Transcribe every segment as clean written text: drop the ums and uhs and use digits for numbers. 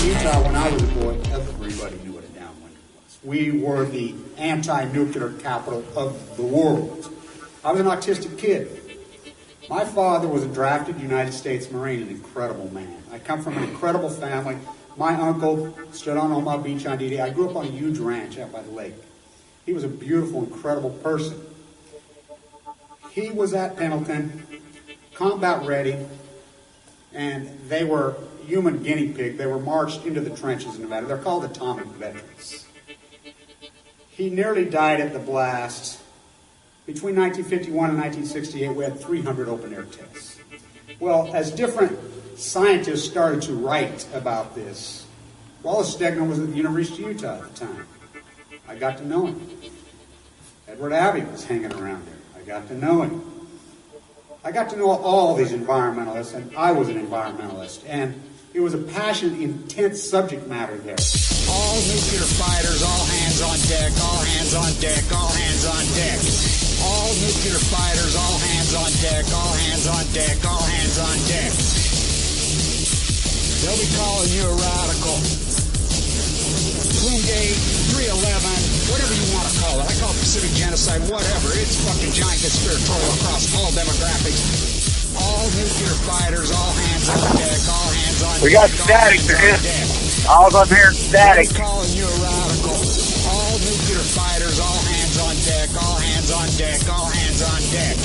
Utah, when I was a boy, everybody knew what a downwinder was. We were the anti-nuclear capital of the world. I was an autistic kid. My father was a drafted United States Marine, an incredible man. I come from an incredible family. My uncle stood on Omaha Beach on D-Day. I grew up on a huge ranch out by the lake. He was a beautiful, incredible person. He was at Pendleton, combat ready, and they were human guinea pig. They were marched into the trenches in Nevada. They're called atomic veterans. He nearly died at the blast. Between 1951 and 1968, we had 300 open-air tests. Well, as different scientists started to write about this, Wallace Stegner was at the University of Utah at the time. I got to know him. Edward Abbey was hanging around there. I got to know him. I got to know all these environmentalists, and I was an environmentalist, and it was a passionate, intense subject matter there. All nuclear fighters, all hands on deck, all hands on deck, all hands on deck. All nuclear fighters, all hands on deck, all hands on deck, all hands on deck. They'll be calling you a radical. Twingate, 311, whatever you want to call it. I call it Pacific genocide, whatever. It's fucking giant conspiratorial across all demographics. All nuclear fighters, all hands on deck, all hands on deck. We got static, man. All I'm hearing static. They'll be calling you a radical. All nuclear fighters, all hands on deck, all hands on deck, all hands on deck.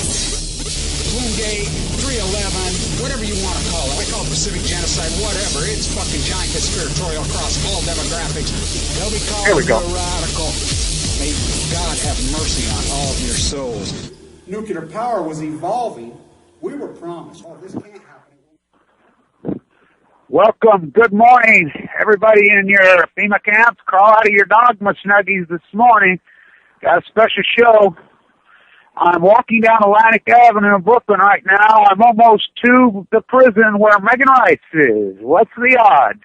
Twingate, 311, whatever you want to call it. I call it Pacific genocide, whatever. It's fucking giant conspiratorial across all demographics. They'll be calling you a radical. May God have mercy on all of your souls. Nuclear power was evolving. We were promised, oh, this can't happen. Welcome. Good morning, everybody in your FEMA camps. Crawl out of your dogma snuggies this morning. Got a special show. I'm walking down Atlantic Avenue in Brooklyn right now. I'm almost to the prison where Megan Rice is. What's the odds?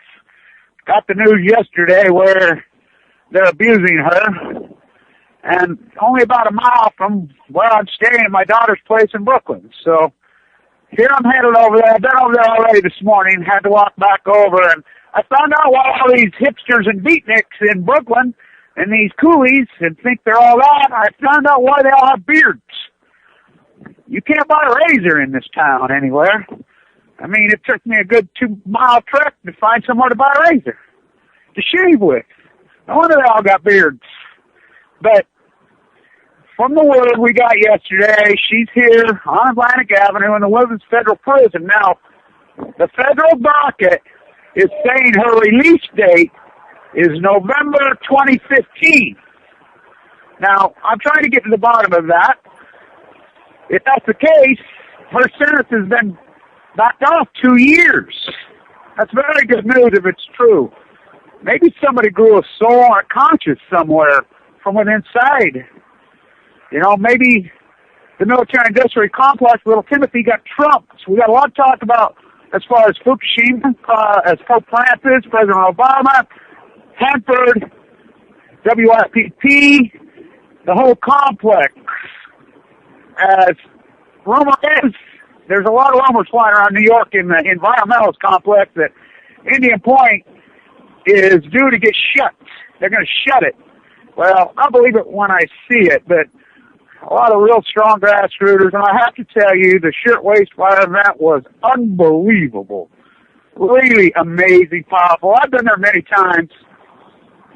Got the news yesterday where they're abusing her. And only about a mile from where I'm staying at my daughter's place in Brooklyn. So here I'm headed over there. I've been over there already this morning. Had to walk back over. And I found out why all these hipsters and beatniks in Brooklyn and these coolies and think they're all that. I found out why they all have beards. You can't buy a razor in this town anywhere. I mean, it took me a good 2-mile trek to find somewhere to buy a razor to shave with. No wonder they all got beards. But from the word we got yesterday, she's here on Atlantic Avenue in the Women's Federal Prison. Now, the federal docket is saying her release date is November 2015. Now, I'm trying to get to the bottom of that. If that's the case, her sentence has been backed off 2 years. That's very good news if it's true. Maybe somebody grew a soul or a conscience somewhere from within inside. You know, maybe the military-industrial complex, little Timothy, got trumped. So we got a lot to talk about as far as Fukushima, as Pope Francis, President Obama, Hanford, WFPP, the whole complex. As rumor is, there's a lot of rumors flying around New York in the environmentalist complex that Indian Point is due to get shut. They're going to shut it. Well, I'll believe it when I see it, but a lot of real strong grassrooters, and I have to tell you, the Shirtwaist Fire event was unbelievable. Really amazing, powerful. I've been there many times.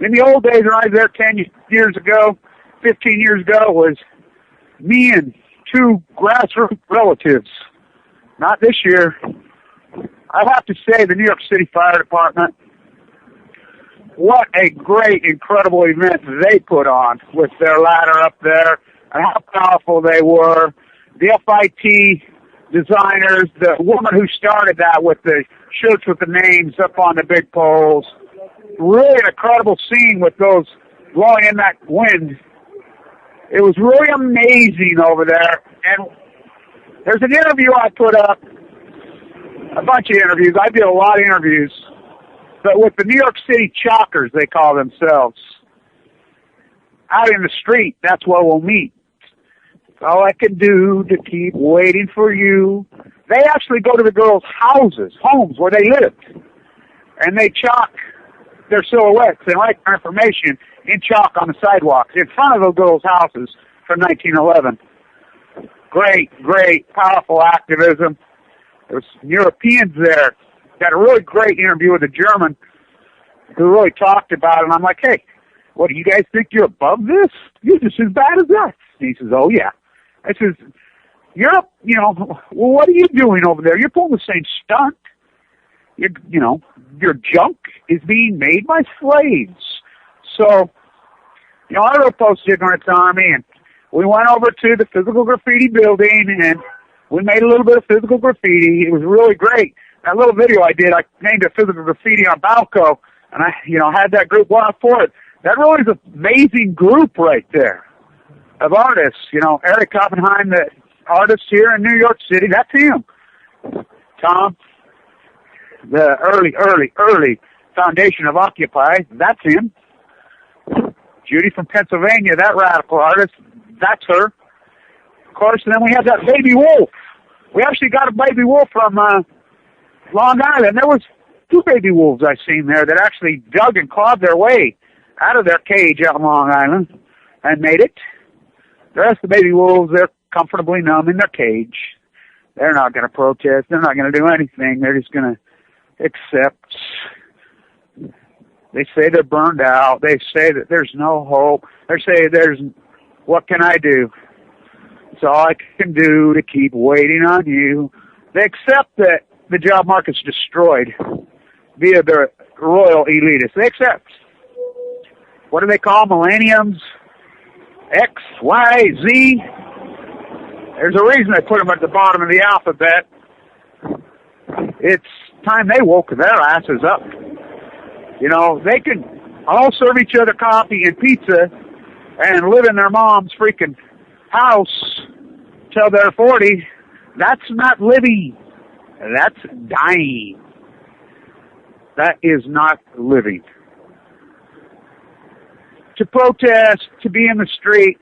In the old days when I was there 10 years ago, 15 years ago, it was me and 2 grassroots relatives. Not this year. I have to say, the New York City Fire Department, what a great, incredible event they put on with their ladder up there and how powerful they were. The FIT designers, the woman who started that with the shirts with the names up on the big poles. Really an incredible scene with those blowing in that wind. It was really amazing over there. And there's an interview I put up, a bunch of interviews. I did a lot of interviews. But with the New York City Chalkers, they call themselves. Out in the street, that's where we'll meet. All I can do to keep waiting for you. They actually go to the girls' houses, homes where they lived. And they chalk their silhouettes and write their information in chalk on the sidewalks in front of those girls' houses from 1911. Great, powerful activism. There was some Europeans there. Got a really great interview with a German who really talked about it. And I'm like, hey, what, do you guys think you're above this? You're just as bad as us. And he says, oh, yeah. I says, Europe, well, what are you doing over there? You're pulling the same stunt. Your junk is being made by slaves. So, I wrote Post-Ignorance Army, and we went over to the physical graffiti building, and we made a little bit of physical graffiti. It was really great. That little video I did, I named it Physical Graffiti on Balco, and I, had that group go out for it. That really is an amazing group right there of artists. Eric Oppenheim, the artist here in New York City, that's him. Tom, the early foundation of Occupy, that's him. Judy from Pennsylvania, that radical artist, that's her. Of course, and then we had that baby wolf. We actually got a baby wolf from Long Island. There was 2 baby wolves I seen there that actually dug and clawed their way out of their cage out on Long Island and made it. The rest of the baby wolves, they're comfortably numb in their cage. They're not going to protest. They're not going to do anything. They're just going to accept. They say they're burned out. They say that there's no hope. They say what can I do? It's all I can do to keep waiting on you. They accept that the job market's destroyed via the royal elitists. They accept. What do they call millenniums? X, Y, Z. There's a reason they put them at the bottom of the alphabet. It's time they woke their asses up. They can all serve each other coffee and pizza and live in their mom's freaking house till they're 40. That's not living. That's dying. That is not living. To protest, to be in the street,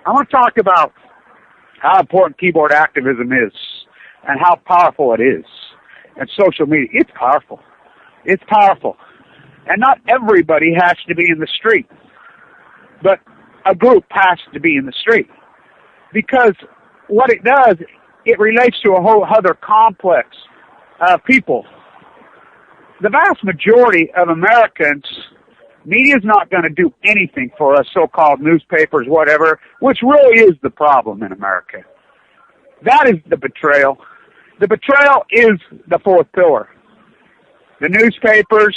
I want to talk about how important keyboard activism is and how powerful it is. And social media, it's powerful. It's powerful. And not everybody has to be in the street, but a group has to be in the street. Because what it does, it relates to a whole other complex of people. The vast majority of Americans, media's not going to do anything for us, so-called newspapers, whatever, which really is the problem in America. That is the betrayal. The betrayal is the fourth pillar. The newspapers,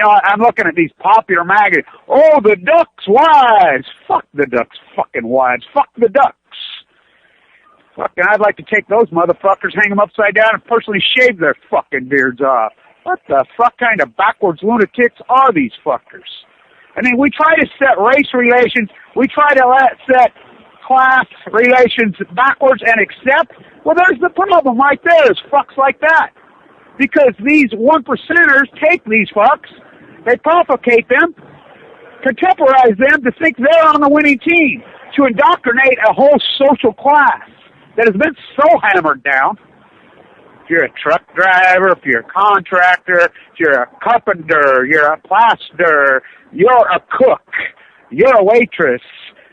I'm looking at these popular magazines. Oh, the Ducks wives. Fuck the Ducks fucking wives. Fuck the Ducks. Fucking, I'd like to take those motherfuckers, hang them upside down, and personally shave their fucking beards off. What the fuck kind of backwards lunatics are these fuckers? I mean, we try to set race relations. We try to set class relations backwards and accept. Well, there's the problem right there is fucks like that. Because these 1%ers take these fucks, they provocate them, contemporize them to think they're on the winning team, to indoctrinate a whole social class that has been so hammered down. If you're a truck driver, if you're a contractor, if you're a carpenter, you're a plasterer, you're a cook, you're a waitress,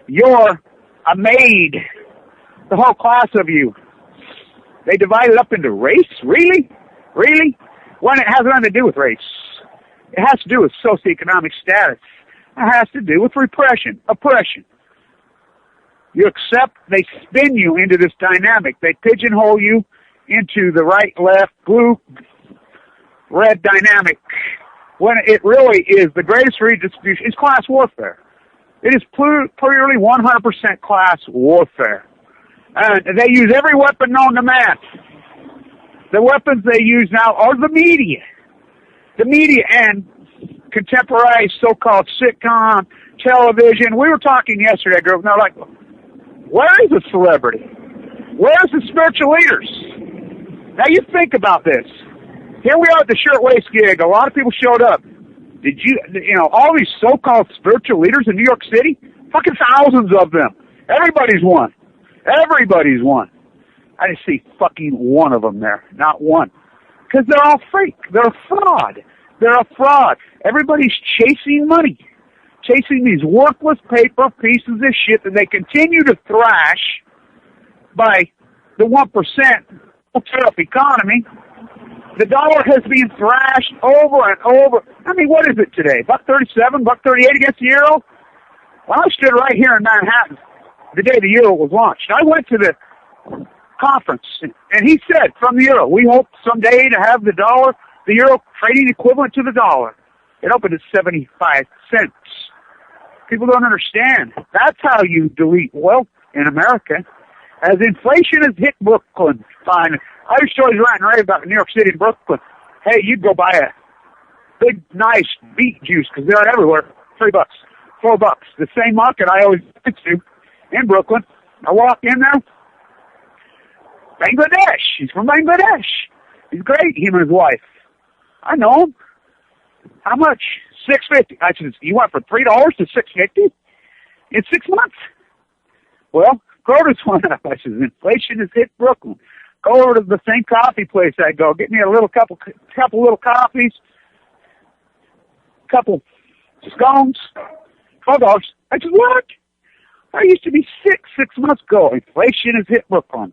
you're a maid, the whole class of you. They divide it up into race? Really? Really? When it has nothing to do with race. It has to do with socioeconomic status. It has to do with repression, oppression. You accept, they spin you into this dynamic. They pigeonhole you into the right, left, blue, red dynamic. When it really is the greatest redistribution is class warfare. It is purely 100% class warfare. And they use every weapon known to man. The weapons they use now are the media. The media and contemporary so-called sitcom, television. We were talking yesterday, girl, and they're like, where is the celebrity? Where's the spiritual leaders? Now you think about this. Here we are at the Shirtwaist gig. A lot of people showed up. Did all these so-called spiritual leaders in New York City? Fucking thousands of them. Everybody's one. Everybody's one. I didn't see fucking one of them there. Not one. Because they're all fake. They're fraud. They're a fraud. Everybody's chasing money, chasing these worthless paper pieces of shit that they continue to thrash by the 1% tariff economy. The dollar has been thrashed over and over. I mean, what is it today? $1.37, $1.38 against the euro? Well, I stood right here in Manhattan the day the euro was launched. I went to the conference, and he said, from the euro, we hope someday to have the euro trading equivalent to the dollar. It opened at 75 cents. People don't understand. That's how you delete wealth in America. As inflation has hit Brooklyn, fine. I used to always rant and rave about New York City and Brooklyn. Hey, you'd go buy a big, nice beet juice, because they're everywhere, $3, $4. The same market I always went to in Brooklyn. I walk in there, Bangladesh. He's from Bangladesh. He's great, him and his wife. I know him. How much? $6.50. I said, you went from $3 to $6.50 in 6 months? Well, produce went up. I said, inflation has hit Brooklyn. Go over to the same coffee place I go. Get me a little couple little coffees, couple scones, $12. I said, what? I used to be sick 6 months ago. Inflation has hit Brooklyn.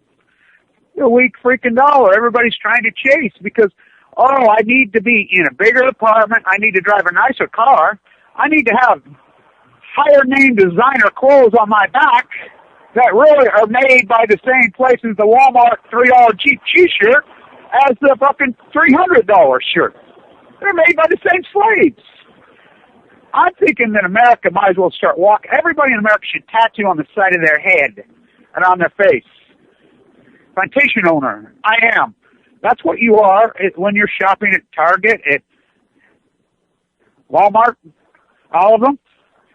A weak freaking dollar. Everybody's trying to chase because, oh, I need to be in a bigger apartment. I need to drive a nicer car. I need to have higher name designer clothes on my back that really are made by the same place as the Walmart $3 cheap t-shirt as the fucking $300 shirt. They're made by the same slaves. I'm thinking that America might as well start walking. Everybody in America should tattoo on the side of their head and on their face. Plantation owner, I am. That's what you are when you're shopping at Target, at Walmart, all of them.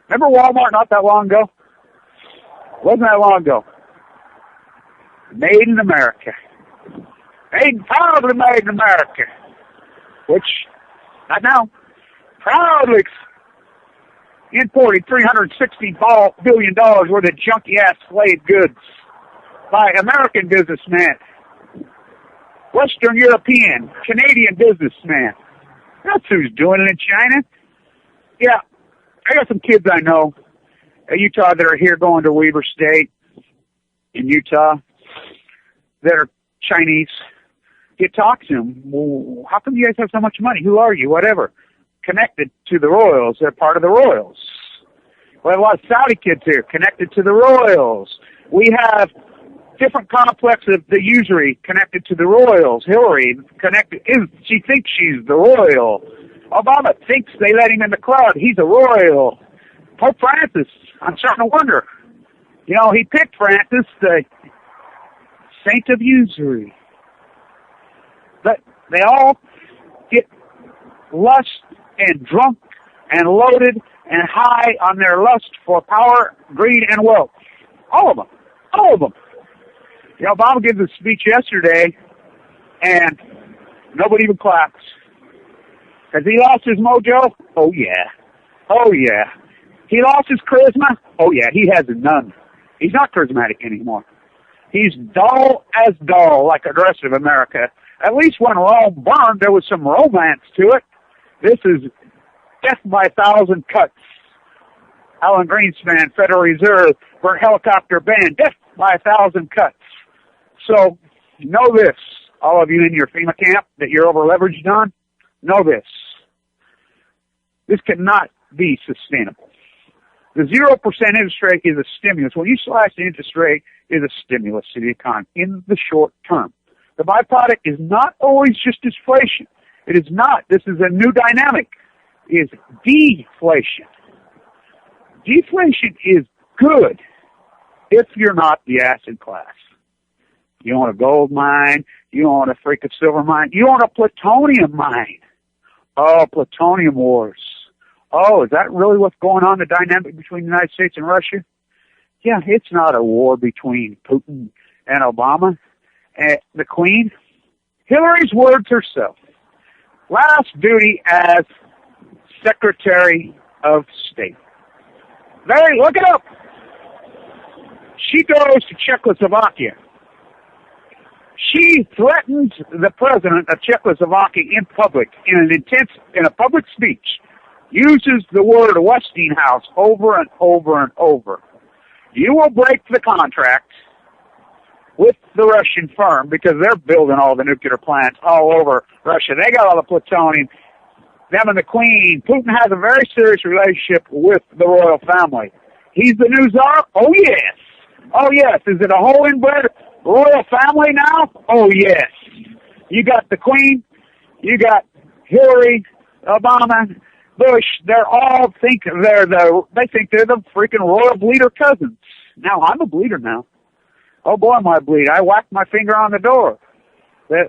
Remember Walmart not that long ago? Wasn't that long ago. Made in America. Proudly made in America. Which, not now, proudly importing $360 billion worth of junky-ass slave goods by American businessmen, Western European, Canadian businessmen. That's who's doing it in China. Yeah, I got some kids I know at Utah that are here going to Weber State in Utah that are Chinese. You talk to them. Well, how come you guys have so much money? Who are you? Whatever. Connected to the Royals. They're part of the Royals. We have a lot of Saudi kids here connected to the Royals. We have different complex of the usury connected to the Royals. Hillary she thinks she's the Royal. Obama thinks they let him in the club. He's a Royal. Pope Francis, I'm starting to wonder. You know, he picked Francis, the saint of usury. But they all get lust and drunk and loaded and high on their lust for power, greed, and wealth. All of them. All of them. You know, Obama gave a speech yesterday, and nobody even claps. Has he lost his mojo? Oh, yeah. Oh, yeah. He lost his charisma? Oh, yeah, he has none. He's not charismatic anymore. He's dull as dull, like the rest of America. At least when Rome burned, there was some romance to it. This is death by 1,000 cuts. Alan Greenspan, Federal Reserve, for helicopter band, death by 1,000 cuts. So, know this, all of you in your FEMA camp that you're over-leveraged on, know this. This cannot be sustainable. The 0% interest rate is a stimulus. When you slash the interest rate, is a stimulus to the economy in the short term. The byproduct is not always just inflation. It is not. This is a new dynamic. It is deflation. Deflation is good if you're not the asset class. You own a gold mine. You own a freaking silver mine. You own a plutonium mine. Oh, plutonium wars. Oh, is that really what's going on, the dynamic between the United States and Russia? Yeah, it's not a war between Putin and Obama and the Queen. Hillary's words herself. Last duty as Secretary of State. Look it up. She goes to Czechoslovakia. She threatened the president of Czechoslovakia in public in a public speech, uses the word Westinghouse over and over and over. You will break the contract with the Russian firm because they're building all the nuclear plants all over Russia. They got all the plutonium. Them and the Queen. Putin has a very serious relationship with the royal family. He's the new czar? Oh, yes. Oh, yes. Is it a whole inbred royal family now? Oh, yes. You got the Queen. You got Hillary, Obama, Bush. They're all they think they're the freaking royal bleeder cousins. Now, I'm a bleeder now. Oh, boy, am I bleed. I whacked my finger on the door.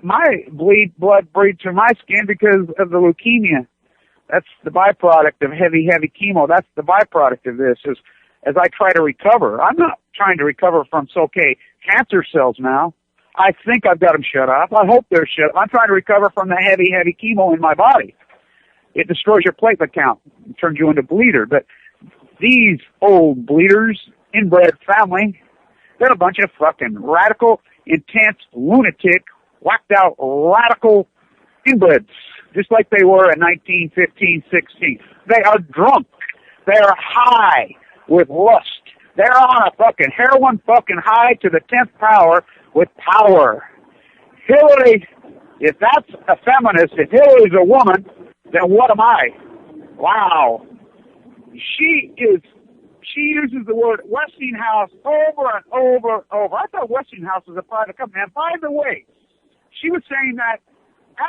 My blood bleeds through my skin because of the leukemia. That's the byproduct of heavy chemo. That's the byproduct of this as I try to recover. I'm not trying to recover from cancer cells now. I think I've got them shut off. I hope they're shut off. I'm trying to recover from the heavy chemo in my body. It destroys your platelet count. It turns you into a bleeder. But these old bleeders, inbred family, they're a bunch of fucking radical, intense, lunatic, whacked out radical inbreds, just like they were in 1915, 16. They are drunk. They are high with lust. They're on a fucking heroin fucking high to the 10th power with power. Hillary, if that's a feminist, if Hillary's a woman, then what am I? Wow. She uses the word Westinghouse over and over and over. I thought Westinghouse was a private company. And by the way, she was saying that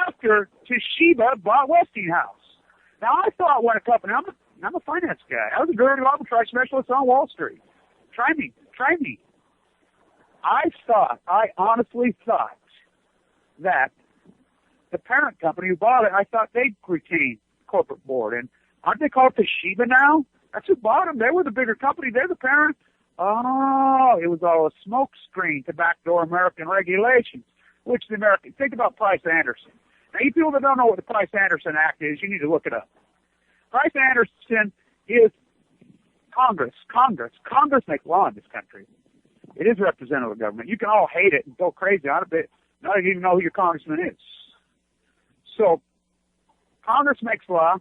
after Toshiba bought Westinghouse. Now, I thought when a company, I'm a finance guy. I was a derivative arbitrage specialist on Wall Street. Try me. I honestly thought that the parent company who bought it, I thought they'd retain corporate board. And aren't they called Toshiba now? That's who bought them. They were the bigger company. They're the parent. Oh, it was all a smoke screen to backdoor American regulations, which the American, think about Price-Anderson. Now, you people that don't know what the Price-Anderson Act is, you need to look it up. Price-Anderson is Congress. Congress makes law in this country. It is representative government. You can all hate it and go crazy on it, but not even know who your congressman is. So, Congress makes law.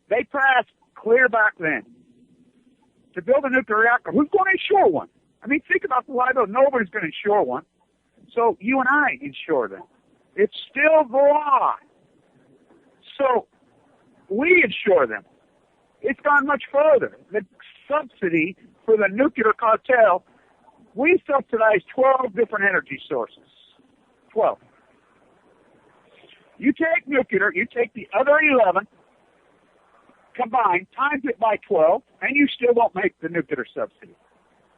They passed clear back then to build a nuclear reactor. Who's going to insure one? I mean, think about the liability. Nobody's going to insure one. So you and I insure them. It's still the law. So we insure them. It's gone much further. The subsidy for the nuclear cartel, we subsidize 12 different energy sources. 12. You take nuclear, you take the other 11, combined, times it by 12, and you still don't make the nuclear subsidy.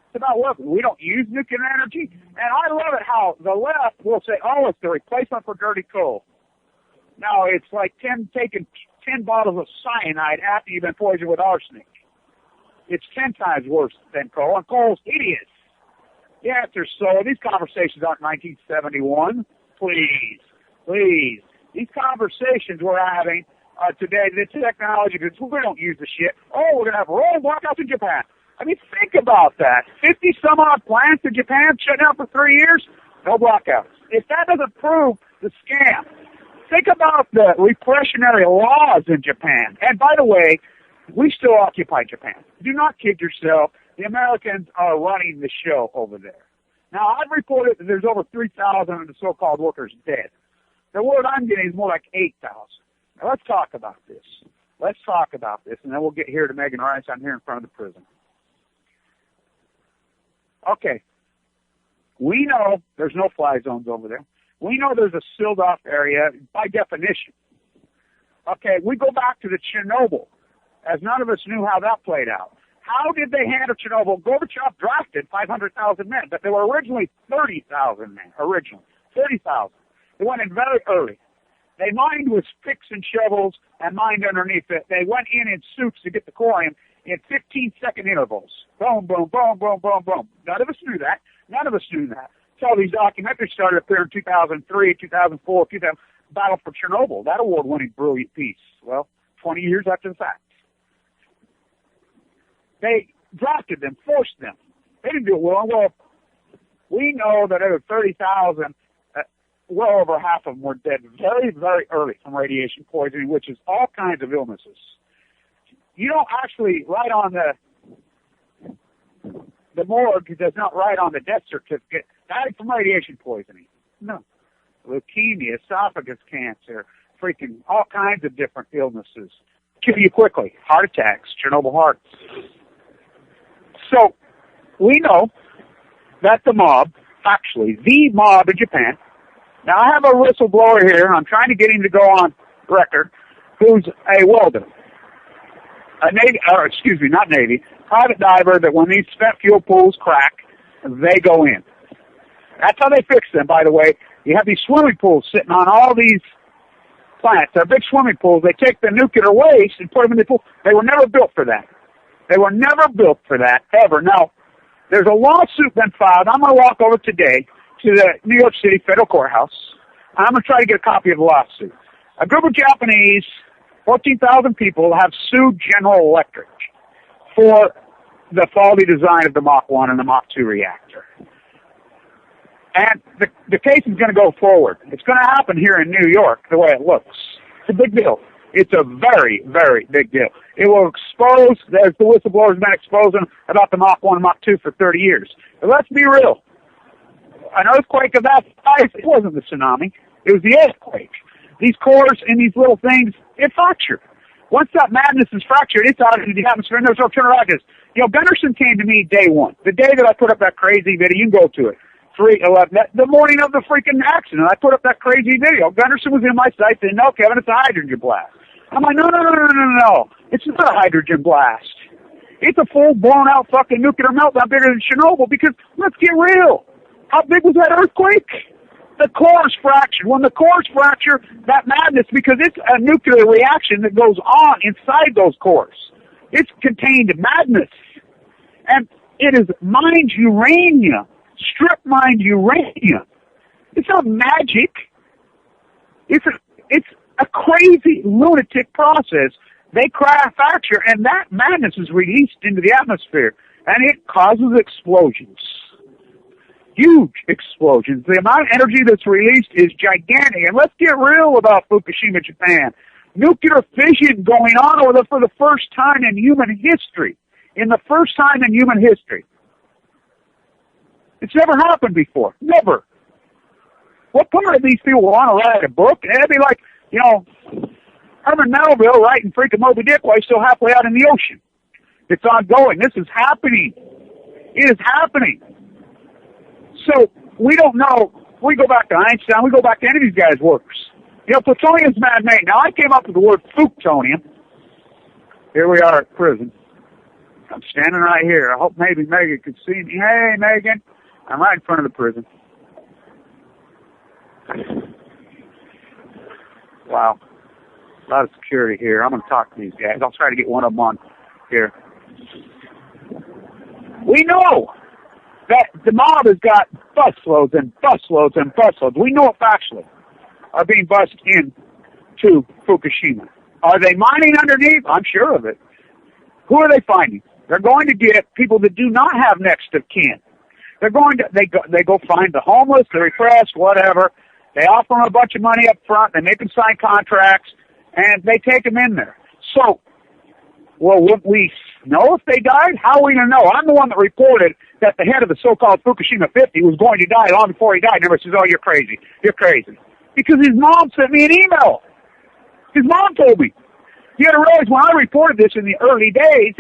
It's about what? We don't use nuclear energy. And I love it how the left will say, oh, it's the replacement for dirty coal. Now, it's like taking 10 bottles of cyanide after you've been poisoned with arsenic. It's 10 times worse than coal, and coal's hideous. The answer's so. These conversations aren't 1971. Please. These conversations we're having today, the technology, because we don't use the shit. Oh, we're going to have rolling blackouts in Japan. I mean, think about that. 50-some-odd plants in Japan shut down for 3 years, no blackouts. If that doesn't prove the scam, think about the repressionary laws in Japan. And by the way, we still occupy Japan. Do not kid yourself. The Americans are running the show over there. Now, I've reported that there's over 3,000 of the so-called workers dead. The word I'm getting is more like 8,000. Now, let's talk about this. And then we'll get here to Megan Rice. I'm here in front of the prison. Okay. We know there's no fly zones over there. We know there's a sealed-off area by definition. Okay, we go back to the Chernobyl, as none of us knew how that played out. How did they handle Chernobyl? Gorbachev drafted 500,000 men, but there were originally 30,000 men, 30,000. They went in very early. They mined with picks and shovels and mined underneath it. They went in suits to get the corium in 15-second intervals. Boom, boom, boom, boom, boom, boom. None of us knew that. So these documentaries started appearing in 2003, 2004, 2000. Battle for Chernobyl, that award-winning brilliant piece. Well, 20 years after the fact. They drafted them, forced them. They didn't do it well. We know that out of 30,000, well over half of them were dead very, very early from radiation poisoning, which is all kinds of illnesses. You don't actually write on the morgue does not write on the death certificate, died from radiation poisoning. No. Leukemia, esophagus cancer, freaking all kinds of different illnesses. Kill you quickly. Heart attacks, Chernobyl hearts. So, we know that the mob, actually, the mob in Japan, now I have a whistleblower here, I'm trying to get him to go on record, who's a welder. Not Navy, private diver that when these spent fuel pools crack, they go in. That's how they fix them, by the way. You have these swimming pools sitting on all these plants. They're big swimming pools. They take the nuclear waste and put them in the pool. They were never built for that. They were never built for that, ever. Now, there's a lawsuit been filed. I'm going to walk over today to the New York City Federal Courthouse. I'm going to try to get a copy of the lawsuit. A group of Japanese, 14,000 people, have sued General Electric for the faulty design of the Mach 1 and the Mach 2 reactor. And the case is going to go forward. It's going to happen here in New York the way it looks. It's a big deal. It's a very, very big deal. It will expose, as the whistleblowers have been exposing about the Mach 1 and Mach 2 for 30 years. But let's be real. An earthquake of that size, it wasn't the tsunami. It was the earthquake. These cores and these little things, it fractured. Once that madness is fractured, it's out into the atmosphere, and there's no turning around. Gunderson came to me day one. The day that I put up that crazy video, you can go to it. 3/11, the morning of the freaking accident, I put up that crazy video. Gunderson was in my sight saying, no, Kevin, it's a hydrogen blast. I'm like, no. It's not a hydrogen blast. It's a full blown out fucking nuclear meltdown bigger than Chernobyl because, let's get real. How big was that earthquake? The cores fractured. When the cores fracture, that madness, because it's a nuclear reaction that goes on inside those cores. It's contained madness. And it is mined uranium. Strip mined uranium. It's not magic. It's a crazy lunatic process. They fracture, and that madness is released into the atmosphere, and it causes explosions. Huge explosions. The amount of energy that's released is gigantic. And let's get real about Fukushima, Japan. Nuclear fission going on over there for the first time in human history. In the first time in human history. It's never happened before. Never. What part of these people want to write a book? It'd be like, Herman Melville writing freaking Moby Dick while he's still halfway out in the ocean. It's ongoing. This is happening. It is happening. So, we don't know. We go back to Einstein. We go back to any of these guys' works. Plutonium's man-made. Now, I came up with the word plutonium. Here we are at prison. I'm standing right here. I hope maybe Megan could see me. Hey, Megan. I'm right in front of the prison. Wow. A lot of security here. I'm going to talk to these guys. I'll try to get one of them on here. We know that the mob has got busloads and busloads and busloads. We know it factually. Are being bussed into Fukushima. Are they mining underneath? I'm sure of it. Who are they finding? They're going to get people that do not have next of kin. They're going to they go find the homeless, the repressed, whatever. They offer them a bunch of money up front. They make them sign contracts, and they take them in there. So, well, wouldn't we know if they died? How are we going to know? I'm the one that reported that the head of the so-called Fukushima 50 was going to die long before he died. And everybody says, oh, you're crazy. You're crazy. Because his mom sent me an email. His mom told me. You got to realize when I reported this in the early days,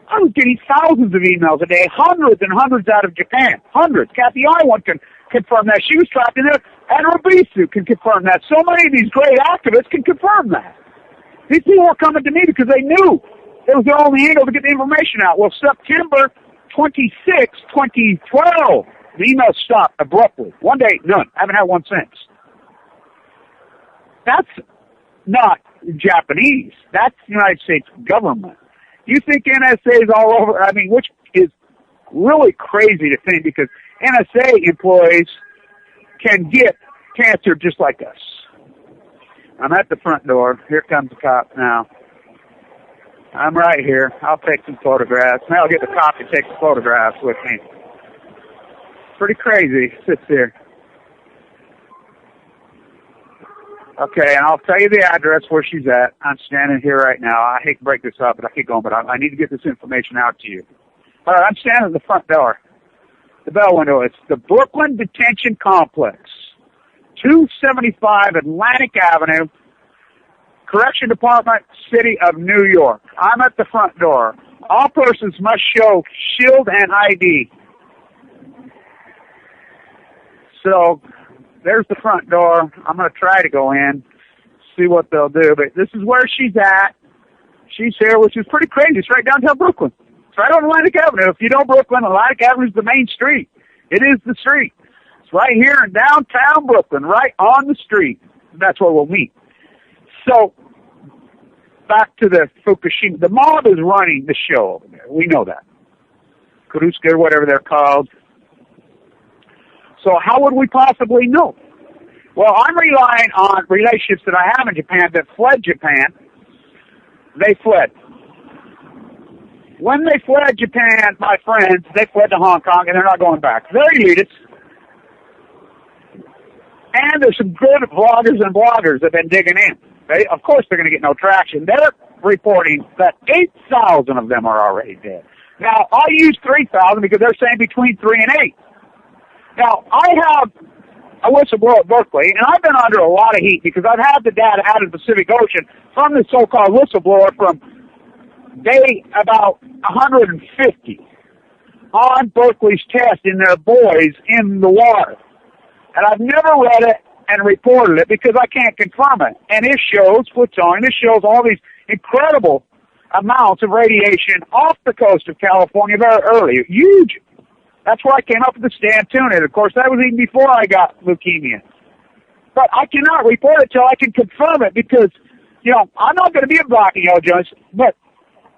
I was getting thousands of emails a day, hundreds and hundreds out of Japan. Hundreds. Kathy Iwan can confirm that. She was trapped in there. And Rabisu can confirm that. So many of these great activists can confirm that. These people were coming to me because they knew it was the only angle to get the information out. Well, September 26, 2012, the email stopped abruptly. One day, none. I haven't had one since. That's not Japanese. That's the United States government. You think NSA is all over? I mean, which is really crazy to think because NSA employees can get cancer just like us. I'm at the front door. Here comes the cop now. I'm right here. I'll take some photographs. I'll get the cop to take the photographs with me. Pretty crazy. Sits here. Okay, and I'll tell you the address where she's at. I'm standing here right now. I hate to break this up, but I keep going, but I need to get this information out to you. All right, I'm standing at the front door. The bell window. It's the Brooklyn Detention Complex, 275 Atlantic Avenue, Correction Department, City of New York. I'm at the front door. All persons must show shield and ID. So there's the front door. I'm going to try to go in, see what they'll do. But this is where she's at. She's here, which is pretty crazy. It's right downtown Brooklyn. It's right on Atlantic Avenue. If you know Brooklyn, Atlantic Avenue is the main street. It is the street. It's right here in downtown Brooklyn, right on the street. That's where we'll meet. So, back to the Fukushima. The mob is running the show over there. We know that. Kuruska, whatever they're called. So how would we possibly know? Well, I'm relying on relationships that I have in Japan that fled Japan. They fled. When they fled Japan, my friends, they fled to Hong Kong, and they're not going back. They're elitists. And there's some good vloggers and bloggers that have been digging in. Of course, they're going to get no traction. They're reporting that 8,000 of them are already dead. Now, I'll use 3,000 because they're saying between 3 and 8. Now, I have a whistleblower at Berkeley, and I've been under a lot of heat because I've had the data out of the Pacific Ocean from the so-called whistleblower from day about 150 on Berkeley's test in their buoys in the water. And I've never read it and reported it because I can't confirm it. And it shows plutonium. It shows all these incredible amounts of radiation off the coast of California very early. Huge. That's where I came up with the stand tuna. Of course, that was even before I got leukemia. But I cannot report it till I can confirm it because, I'm not going to be a blocking judge. But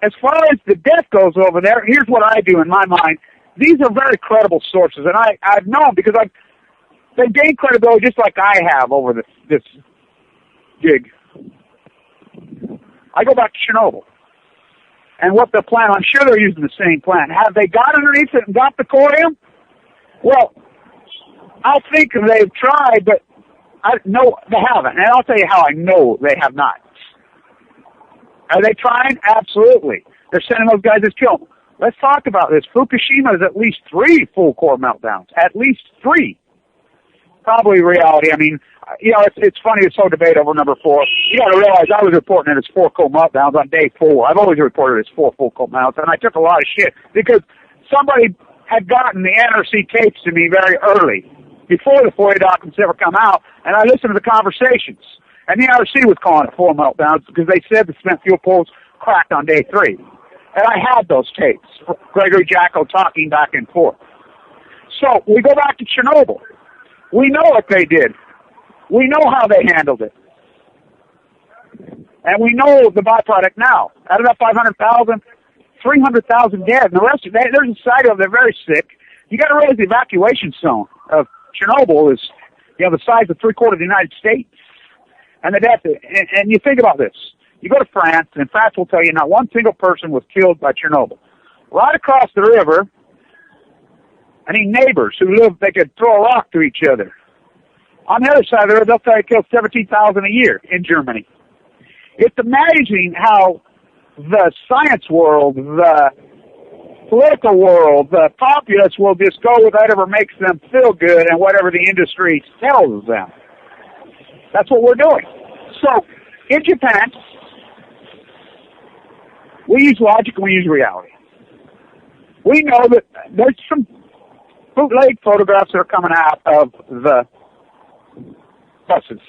as far as the death goes over there, here's what I do in my mind. These are very credible sources, and I've known because they've gained credibility just like I have over this gig. I go back to Chernobyl. And what the plant, I'm sure they're using the same plant. Have they got underneath it and got the corium? Well, I think they've tried, but no, they haven't. And I'll tell you how I know they have not. Are they trying? Absolutely. They're sending those guys as kill them. Let's talk about this. Fukushima is at least 3 full core meltdowns. At least 3. Probably reality. I mean, it's funny, it's so debate over number 4. You got to realize I was reporting it as 4 cold meltdowns on day 4. I've always reported it as 4 full cold meltdowns, and I took a lot of shit because somebody had gotten the NRC tapes to me very early, before the FOIA documents ever come out, and I listened to the conversations. And the NRC was calling it 4 meltdowns because they said the spent fuel pools cracked on day 3. And I had those tapes, Gregory Jacko talking back and forth. So we go back to Chernobyl. We know what they did. We know how they handled it. And we know the byproduct now. Out of that 500,000, 300,000 dead. And the rest of there's a side of them, they're very sick. You got to realize the evacuation zone of Chernobyl is, the size of 3/4 of the United States. And the death, and you think about this. You go to France, and France will tell you not one single person was killed by Chernobyl. Right across the river, neighbors who live, they could throw a rock to each other. On the other side of the river, they'll tell you it kills 17,000 a year in Germany. It's amazing how the science world, the political world, the populace will just go with whatever makes them feel good and whatever the industry tells them. That's what we're doing. So, in Japan, we use logic and we use reality. We know that there's some bootleg photographs that are coming out of the buses.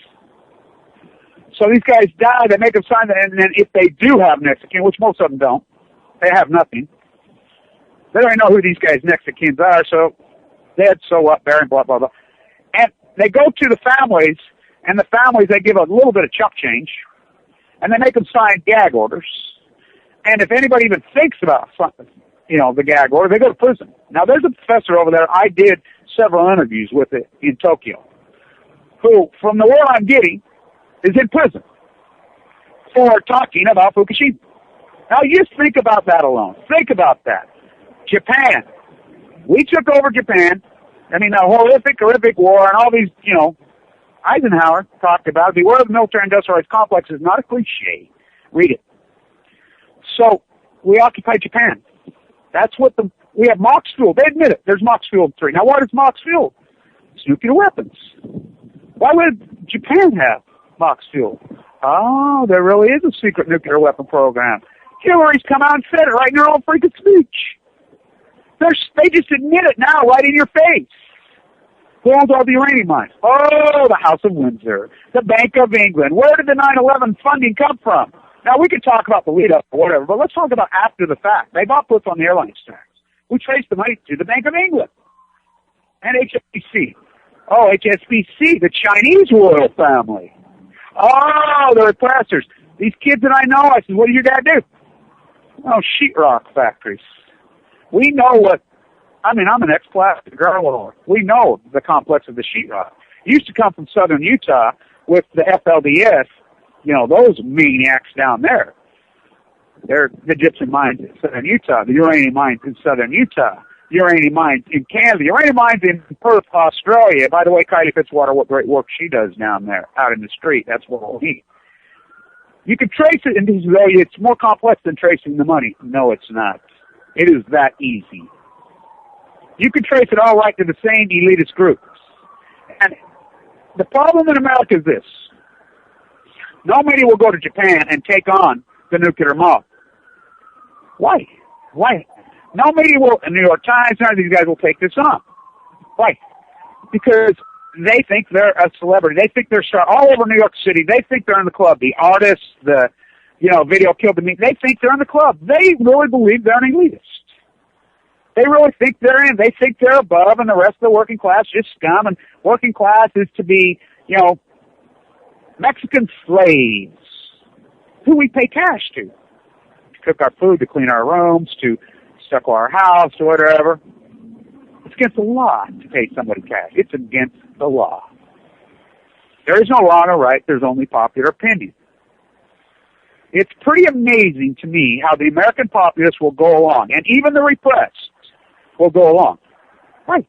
So these guys die, they make them sign that, and then if they do have next of kin, which most of them don't, they have nothing. They don't even know who these guys' next of kins are, so dead, so what, buried, blah, blah, blah. And they go to the families, and the families, they give a little bit of chump change, and they make them sign gag orders. And if anybody even thinks about something, the gag order, they go to prison. Now, there's a professor over there, I did several interviews with it in Tokyo, who, from the word I'm getting, is in prison for talking about Fukushima. Now, just think about that alone. Think about that. Japan. We took over Japan. I mean, a horrific war and all these, Eisenhower talked about. Beware of the military-industrialized complex is not a cliche. Read it. So we occupied Japan. That's what we have MOX fuel. They admit it. There's MOX fuel 3. Now, what is MOX fuel? It's nuclear weapons. Why would Japan have MOX fuel? Oh, there really is a secret nuclear weapon program. Hillary's come out and said it right in her own freaking speech. They just admit it now, right in your face. Who owns all the uranium mines? Oh, the House of Windsor, the Bank of England. Where did the 9/11 funding come from? Now, we could talk about the lead-up or whatever, but let's talk about after the fact. They bought puts on the airlines tax. We traced the money to the Bank of England and HSBC. Oh, HSBC, the Chinese royal family. Oh, the repressors. These kids that I know, I said, what does your dad do? Oh, sheetrock factories. We know what, I'm an ex-plastic drywall. We know the complex of the sheetrock. It used to come from southern Utah with the FLDS, those maniacs down there. They're the gypsum mines in southern Utah, the uranium mines in southern Utah, uranium mines in Canada, uranium mines in Perth, Australia. By the way, Kylie Fitzwater, what great work she does down there, out in the street. That's what we'll need. You can trace it, and it's more complex than tracing the money. No, it's not. It is that easy. You can trace it all right to the same elitist groups. And the problem in America is this. Nobody will go to Japan and take on the nuclear mob. Why? Nobody will, the New York Times, none of these guys will take this on. Why? Because they think they're a celebrity. They think they're star all over New York City. They think they're in the club. The artists, Video Killed the Meat, they think they're in the club. They really believe they're an elitist. They really think they're in. They think they're above, and the rest of the working class just scum. And working class is to be, Mexican slaves who we pay cash to cook our food, to clean our rooms, to stucco our house, or whatever. It's against the law to pay somebody cash. It's against the law. There is no law or right. There's only popular opinion. It's pretty amazing to me how the American populace will go along, and even the repressed will go along. Why?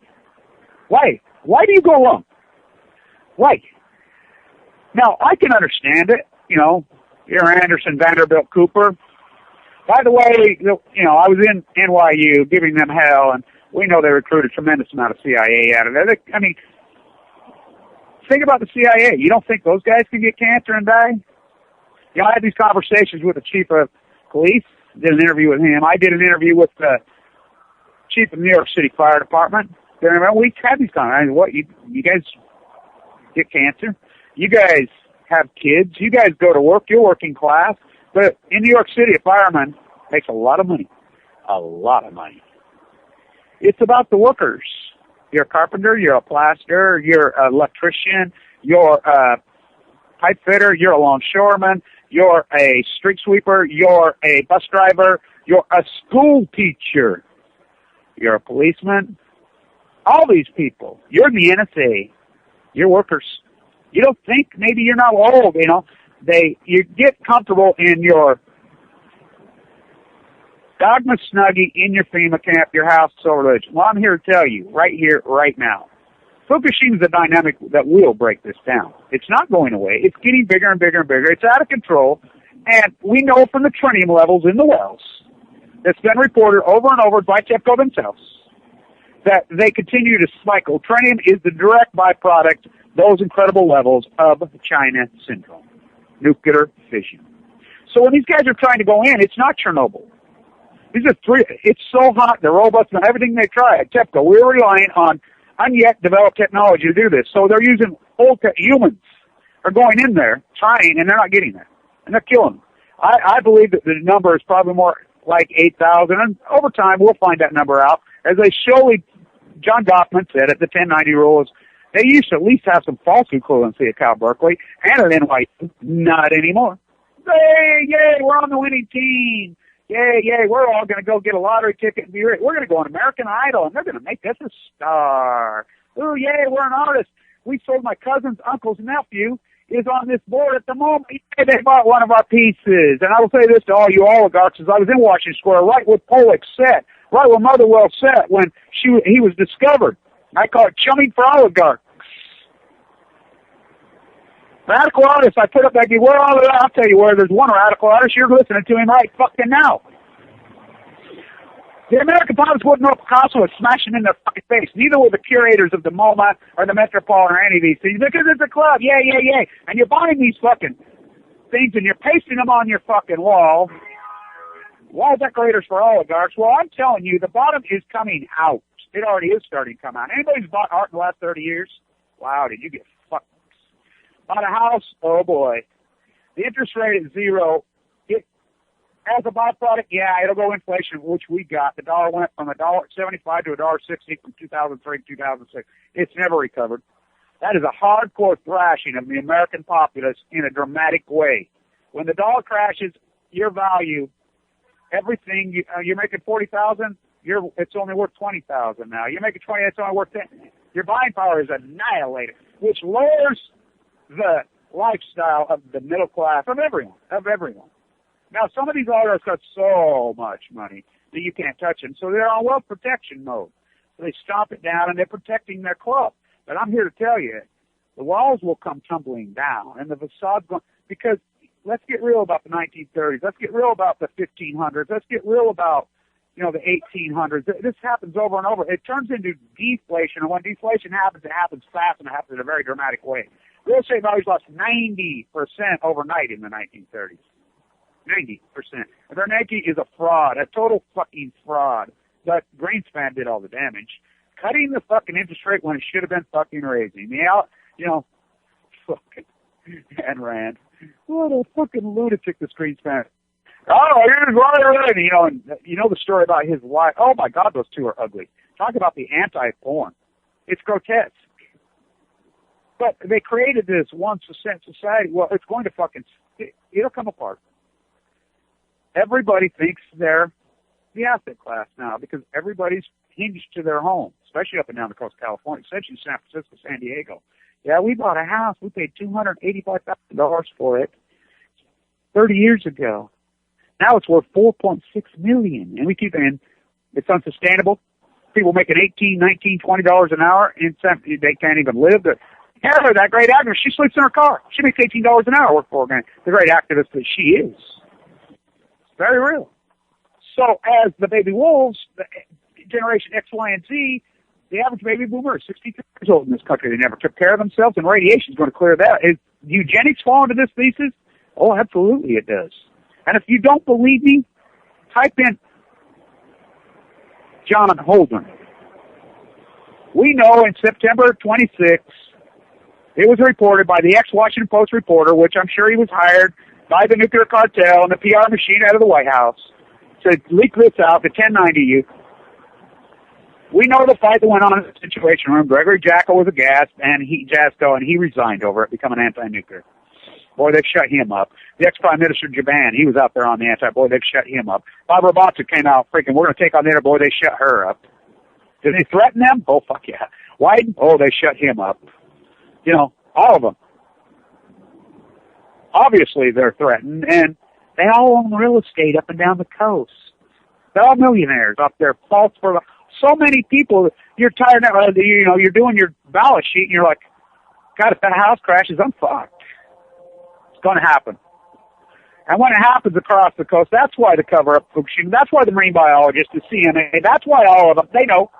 Why do you go along? Why? Now, I can understand it. You're Anderson, Vanderbilt, Cooper. By the way, I was in NYU giving them hell, and we know they recruited a tremendous amount of CIA out of there. Think about the CIA. You don't think those guys can get cancer and die? I had these conversations with the chief of police, did an interview with him. I did an interview with the chief of the New York City Fire Department. We had these conversations. What, you guys get cancer? You guys have kids? You guys go to work? You're working class? But in New York City, a fireman makes a lot of money. A lot of money. It's about the workers. You're a carpenter, you're a plasterer, you're an electrician, you're a pipe fitter, you're a longshoreman, you're a street sweeper, you're a bus driver, you're a school teacher, you're a policeman. All these people. You're the NSA. You're workers. You don't think maybe you're not old, you get comfortable in your dogma snuggie in your FEMA camp, your house, so religion. Well, I'm here to tell you, right here, right now, Fukushima's a dynamic that will break this down. It's not going away. It's getting bigger and bigger and bigger. It's out of control. And we know from the tritium levels in the wells that's been reported over and over by TEPCO themselves that they continue to cycle. Tritium is the direct byproduct, those incredible levels of China syndrome, nuclear fission. So when these guys are trying to go in, it's not Chernobyl. These are it's so hot, they're robust, and everything they try at TEPCO, we're relying on unyet developed technology to do this. So they're using humans are going in there, trying, and they're not getting there. And they're killing them. I believe that the number is probably more like 8,000, and over time we'll find that number out. As they surely, John Gottman said it, the 1090 rule is, they used to at least have some false equivalency at Cal Berkeley and at NYU. Not anymore. Yay, we're on the winning team. Yay, we're all going to go get a lottery ticket and be rich. We're going to go on American Idol, and they're going to make us a star. Ooh, yay, we're an artist. We sold my cousin's uncle's nephew is on this board at the moment. Yay, they bought one of our pieces. And I will say this to all you oligarchs, as I was in Washington Square, right where Pollock sat, right where Motherwell sat when he was discovered. I call it chumming for oligarchs. Radical artists, I put up that, where all of that, I'll tell you where there's one radical artist, you're listening to him right fucking now. The American Public wouldn't know Picasso was smashing in their fucking face. Neither were the curators of the MoMA or the Metropole or any of these things. Because it's a club, yay. And you're buying these fucking things and you're pasting them on your fucking wall. Wall decorators for oligarchs. Well, I'm telling you, the bottom is coming out. It already is starting to come out. Anybody who's bought art in the last 30 years? Wow, did you get fucked? Bought a house? Oh boy. The interest rate is 0. As a byproduct, yeah, it'll go inflation, which we got. The dollar went from $1.75 to $1.60 from 2003 to 2006. It's never recovered. That is a hardcore thrashing of the American populace in a dramatic way. When the dollar crashes, your value, everything, you're making $40,000, it's only worth $20,000 now. You're making $20,000, it's only worth $10,000. Your buying power is annihilated, which lowers the lifestyle of the middle class, of everyone. Now, some of these artists got so much money that you can't touch them, so they're on wealth protection mode. So they stomp it down, and they're protecting their club. But I'm here to tell you, the walls will come tumbling down, and the facade's going, because let's get real about the 1930s. Let's get real about the 1500s. Let's get real about, the 1800s. This happens over and over. It turns into deflation, and when deflation happens, it happens fast, and it happens in a very dramatic way. Real estate values lost 90% overnight in the 1930s. 90%. And Bernanke is a fraud, a total fucking fraud. But Greenspan did all the damage. Cutting the fucking interest rate when it should have been fucking raising. Fucking and Rand. What a fucking lunatic this Greenspan. Oh, here's right. And you know the story about his wife. Oh my God, those two are ugly. Talk about the anti-porn. It's grotesque. But they created this 1% society. Well, it's going to it'll come apart. Everybody thinks they're the asset class now because everybody's hinged to their home, especially up and down the coast of California, especially San Francisco, San Diego. Yeah, we bought a house. We paid $285,000 for it 30 years ago. Now it's worth $4.6 million, and we keep saying it's unsustainable. People making $18, $19, $20 an hour, and they can't even live. Heather, that great actress, she sleeps in her car. She makes $18 an hour work for her. The great activist that she is. Very real. So as the baby wolves, the generation X, Y, and Z, the average baby boomer is 63 years old in this country. They never took care of themselves, and radiation is going to clear that. Is eugenics fall into this thesis? Oh, absolutely it does. And if you don't believe me, type in John Holden. We know in September 26th, it was reported by the ex-Washington Post reporter, which I'm sure he was hired by the nuclear cartel and the PR machine out of the White House, to leak this out, the 1090 youth. We know the fight that went on in the Situation Room. Gregory Jackal was a Jasko, and he resigned over it, becoming anti-nuclear. Boy, they've shut him up. The ex-Prime Minister Jaban, he was out there on the boy, they've shut him up. Barbara Boxer came out freaking, we're going to take on the internet, boy, they shut her up. Did they threaten them? Oh, fuck yeah. Wyden? Oh, they shut him up. All of them. Obviously, they're threatened, and they all own real estate up and down the coast. They're all millionaires up there. So many people, you're tired of, you're doing your balance sheet, and you're like, God, if that house crashes, I'm fucked. It's going to happen. And when it happens across the coast, that's why the cover-up Fukushima, that's why the marine biologists, the CNA, that's why all of them, they know.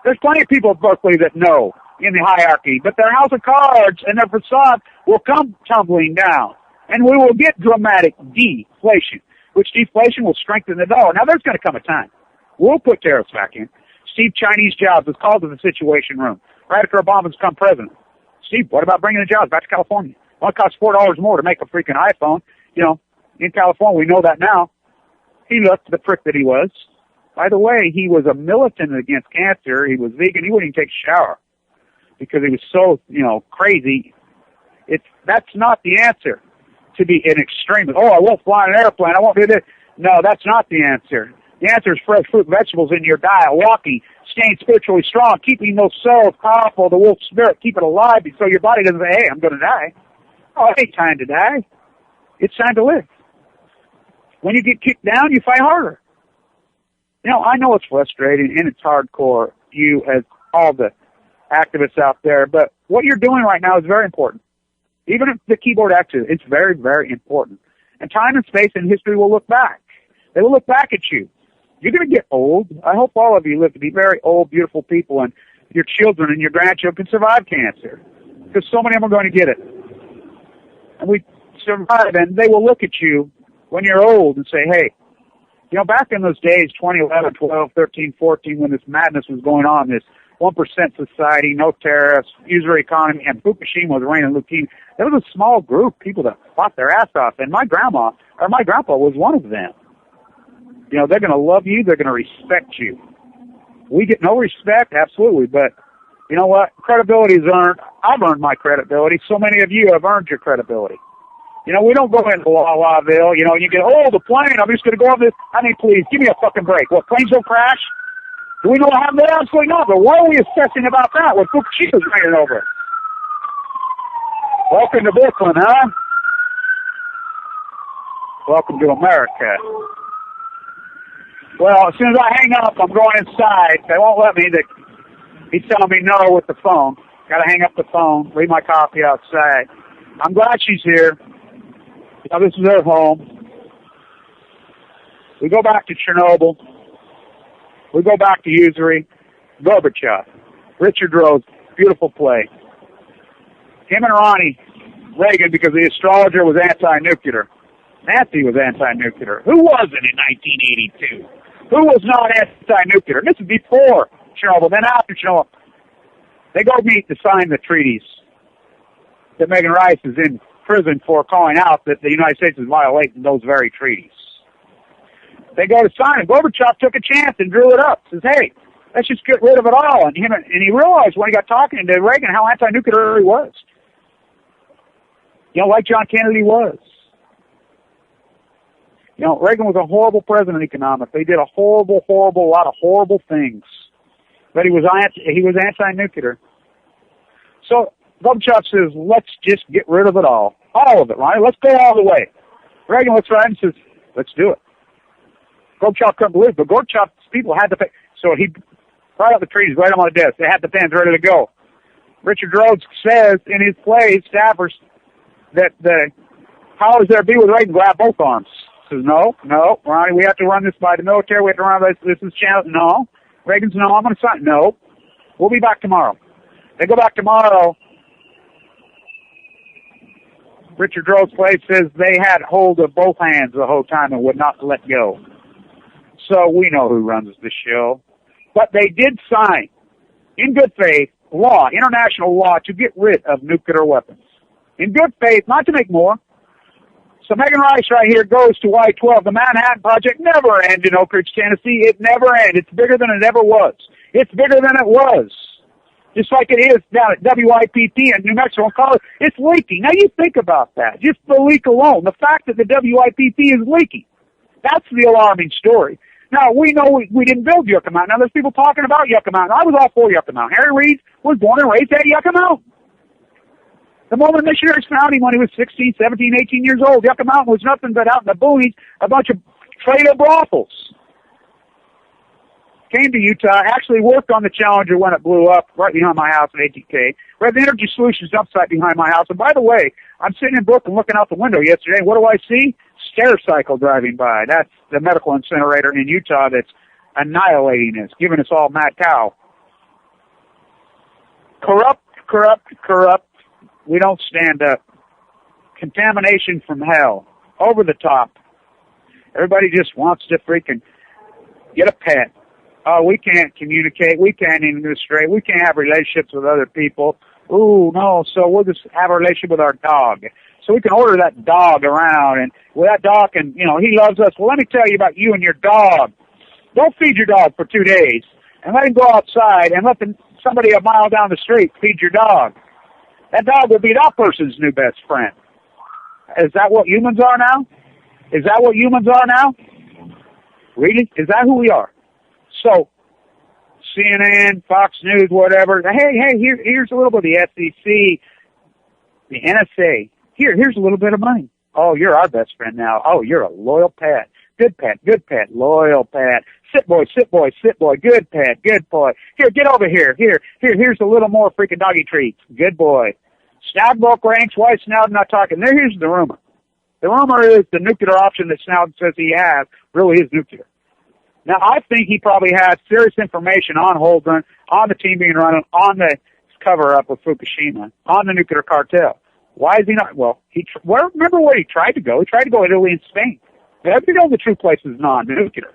There's plenty of people at Berkeley that know in the hierarchy, but their house of cards and their facade will come tumbling down. And we will get dramatic deflation, which deflation will strengthen the dollar. Now, there's going to come a time. We'll put tariffs back in. Steve Chinese Jobs was called to the Situation Room right after Obama become president. Steve, what about bringing the jobs back to California? Well, it costs $4 more to make a freaking iPhone. In California, we know that now. He looked the prick that he was. By the way, he was a militant against cancer. He was vegan. He wouldn't even take a shower because he was so, crazy. That's not the answer. To be an extremist. Oh, I won't fly an airplane. I won't do this. No, that's not the answer. The answer is fresh fruit and vegetables in your diet, walking, staying spiritually strong, keeping those cells powerful, the wolf spirit, keep it alive so your body doesn't say, hey, I'm going to die. Oh, it ain't time to die. It's time to live. When you get kicked down, you fight harder. I know it's frustrating and it's hardcore. You, as all the activists out there. But what you're doing right now is very important. Even if the keyboard active, it's very, very important. And time and space and history will look back. They will look back at you. You're going to get old. I hope all of you live to be very old, beautiful people, and your children and your grandchildren can survive cancer, because so many of them are going to get it. And we survive, and they will look at you when you're old and say, hey, you know, back in those days, 2011, 12, 13, 14, when this madness was going on, this 1% society, no tariffs, usury economy, and Fukushima was reigning leukemia, there was a small group of people that fought their ass off, and my grandpa was one of them. You know, they're going to love you, they're going to respect you. We get no respect, absolutely, but you know what? Credibility is earned. I've earned my credibility. So many of you have earned your credibility. You know, we don't go into La-La-ville, you know, you get, oh, the plane, I'm just going to go on this. I mean, please, give me a fucking break. What, planes don't crash? Do we know how that? Absolutely not, but what are we assessing about that when Fukushima's raining over? Welcome to Brooklyn, huh? Welcome to America. Well, as soon as I hang up, I'm going inside. They won't let me. He's telling me no with the phone. Got to hang up the phone, read my copy outside. I'm glad she's here. Now, this is her home. We go back to Chernobyl. We go back to usury. Gorbachev. Richard Rose. Beautiful play. Him and Ronnie Reagan, because the astrologer was anti-nuclear. Nancy was anti-nuclear. Who wasn't in 1982? Who was not anti-nuclear? This is before Chernobyl, then after Chernobyl. They go meet to sign the treaties that Megan Rice is in prison for, calling out that the United States is violating those very treaties. They go to sign it. Gorbachev took a chance and drew it up. Says, hey, let's just get rid of it all. And he realized when he got talking to Reagan how anti-nuclear he was. You know, like John Kennedy was. You know, Reagan was a horrible president economically. He did a lot of horrible things. But he was anti-nuclear. So Gorbachev says, let's just get rid of it all. All of it, right? Let's go all the way. Reagan looks around and says, let's do it. Gorbachev couldn't believe it, but Gorbachev's people had to pay. So he brought out the treaties, right on the desk. They had the pens ready to go. Richard Rhodes says in his play, Stafford, that the powers there be with Reagan grab both arms. Says, no, Ronnie, we have to run this by the military. We have to run this channel. No. Reagan's, no, I'm going to sign. No. We'll be back tomorrow. They go back tomorrow. Richard Rhodes' place says they had hold of both hands the whole time and would not let go. So we know who runs the show. But they did sign, in good faith, law, international law, to get rid of nuclear weapons. In good faith, not to make more. So Megan Rice right here goes to Y-12. The Manhattan Project never ended in Oak Ridge, Tennessee. It never ended. It's bigger than it ever was. It's bigger than it was. Just like it is down at WIPP in New Mexico and Colorado. It's leaking. Now you think about that. Just the leak alone. The fact that the WIPP is leaking. That's the alarming story. Now, we know we didn't build Yucca Mountain. Now, there's people talking about Yucca Mountain. I was all for Yucca Mountain. Harry Reid was born and raised at Yucca Mountain. The Mormon missionaries found him when he was 16, 17, 18 years old. Yucca Mountain was nothing but out in the boonies, a bunch of trader brothels. Came to Utah, actually worked on the Challenger when it blew up right behind my house at ATK. We have the Energy Solutions dump site behind my house. And by the way, I'm sitting in Brooklyn looking out the window yesterday. What do I see? Stericycle driving by. That's the medical incinerator in Utah that's annihilating us, giving us all mad cow. Corrupt. We don't stand up. Contamination from hell. Over the top. Everybody just wants to freaking get a pet. Oh, we can't communicate. We can't administrate. We can't have relationships with other people. Ooh, no. So we'll just have a relationship with our dog. So we can order that dog around, and well, that dog can, he loves us. Well, let me tell you about you and your dog. Don't feed your dog for 2 days, and let him go outside, and let somebody a mile down the street feed your dog. That dog will be that person's new best friend. Is that what humans are now? Is that what humans are now? Really? Is that who we are? So, CNN, Fox News, whatever. Hey, here's a little bit of the SEC, the NSA. Here's a little bit of money. Oh, you're our best friend now. Oh, you're a loyal pet. Good pet, loyal pet. Sit, boy, sit, boy, sit, boy. Good, Pat. Good boy. Here, get over here. Here's a little more freaking doggy treats. Good boy. Snout broke ranks. Why is Snout not talking? Here's the rumor. The rumor is the nuclear option that Snout says he has really is nuclear. Now, I think he probably has serious information on Holdren, on the team being run, on the cover-up with Fukushima, on the nuclear cartel. Why is he not? Well, remember where he tried to go? He tried to go to Italy and Spain. Everybody knows the true place is non-nuclear.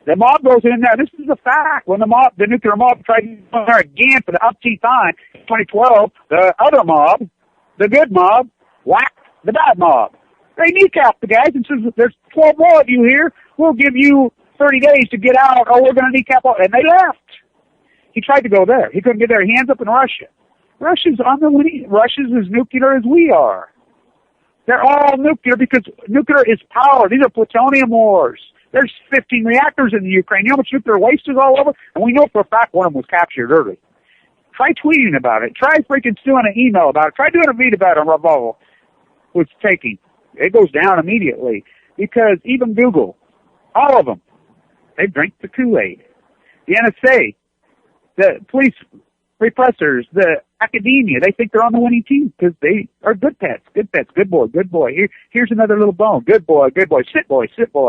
The mob goes in there. This is a fact. When the nuclear mob tried to go there again for the umpteenth time in 2012, the other mob, the good mob, whacked the bad mob. They kneecapped the guys and says, there's 12 more of you here. We'll give you 30 days to get out, or we're going to kneecap all. And they left. He tried to go there. He couldn't get there. He ends up in Russia. Russia's as nuclear as we are. They're all nuclear because nuclear is power. These are plutonium wars. There's 15 reactors in the Ukraine. You know how much nuclear waste is all over? And we know for a fact one of them was captured early. Try tweeting about it. Try freaking doing an email about it. Try doing a read about it on Revolve. Was taking. It goes down immediately because even Google, all of them, they drink the Kool-Aid. The NSA, the police repressors, the academia, they think they're on the winning team because they are good pets, good boy, good boy. Here's another little bone. Good boy, sit boy, good boy,